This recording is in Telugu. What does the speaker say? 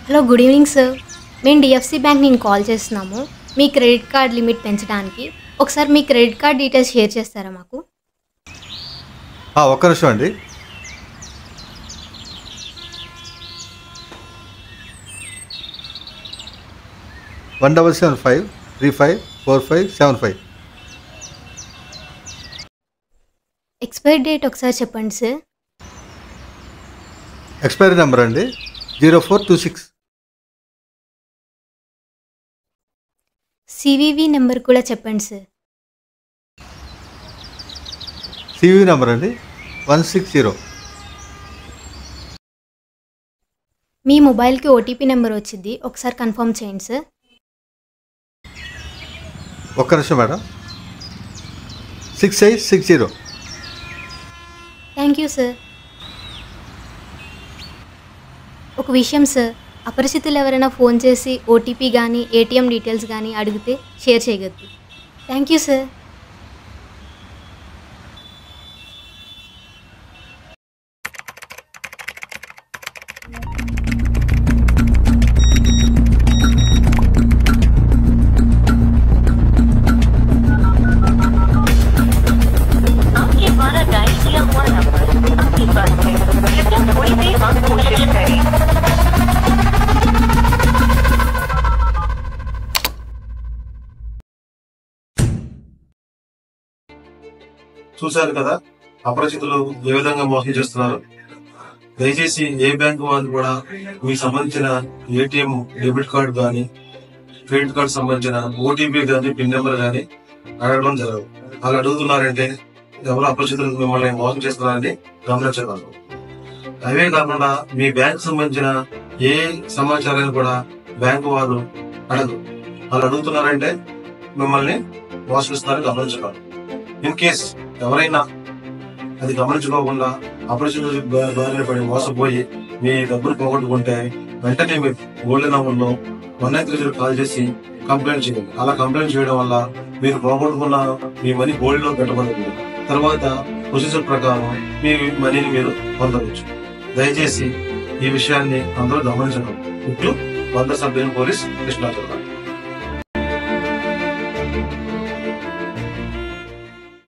Hello good evening sir. మేము డిఎఫ్సి బ్యాంక్ నుంచి కాల్ చేస్తున్నాము. మీ క్రెడిట్ కార్డ్ లిమిట్ పెంచడానికి. ఒకసారి మీ క్రెడిట్ కార్డ్ డీటెయిల్స్ షేర్ చేస్తారా మాకు? ఒక్క నిమిషం అండి. వన్ 77535457 ఎక్స్పైరీ డేట్ ఒకసారి చెప్పండి సార్. ఎక్స్పైరీ నెంబర్ అండి 0426. సివివి నెంబర్ కూడా చెప్పండి సార్. సివి నెంబర్ అండి 160. మీ మొబైల్కి ఓటీపీ నెంబర్ వచ్చింది, ఒకసారి కన్ఫర్మ్ చేయండి సార్. ఒక్క నిమిషం మేడం. 6860. Thank you sir. ఒక విషయం సార్, అపరిచితులు ఎవరైనా ఫోన్ చేసి ఓటీపీ కానీ ఏటీఎం డీటెయిల్స్ కానీ అడిగితే షేర్ చేయగలరు. Thank you sir. చూశారు కదా అపరిచితులు ఏ విధంగా మోసం చేస్తున్నారు. దయచేసి ఏ బ్యాంకు వాళ్ళు కూడా మీకు సంబంధించిన ఏటీఎం డెబిట్ కార్డు కానీ క్రెడిట్ కార్డు సంబంధించిన ఓటీపీ కానీ పిన్ నెంబర్ కానీ అడగడం జరగదు. అలా అడుగుతున్నారంటే ఎవరు అపరిచితులు మిమ్మల్ని మోసం చేస్తున్నారని గమనించగలరు. అవే కాకుండా మీ బ్యాంకు సంబంధించిన ఏ సమాచారాన్ని కూడా బ్యాంకు వాళ్ళు అడగరు. వాళ్ళు అడుగుతున్నారంటే మిమ్మల్ని మోసగిస్తున్నారని గమనించగలరు. ఇన్ కేస్ ఎవరైనా అది గమనించుకోకుండా అపరిచితులు బారిన పడి మోసపోయి మీ డబ్బులు పోగొట్టుకుంటే వెంటనే మీ గోల్డ్ నంబర్లో 193 కాల్ చేసి కంప్లైంట్ చేయండి. అలా కంప్లైంట్ చేయడం వల్ల మీరు పోగొట్టుకున్న మీ మనీ గోల్డ్ లో పెట్టబడుతుంది. తర్వాత ప్రొసీజర్ ప్రకారం మీ మనీని మీరు పొందవచ్చు. దయచేసి ఈ విషయాన్ని అందరూ గమనించడం. ఇట్లు 100 సబ్ డివిజన్ పోలీస్ కృష్ణా జిల్లా.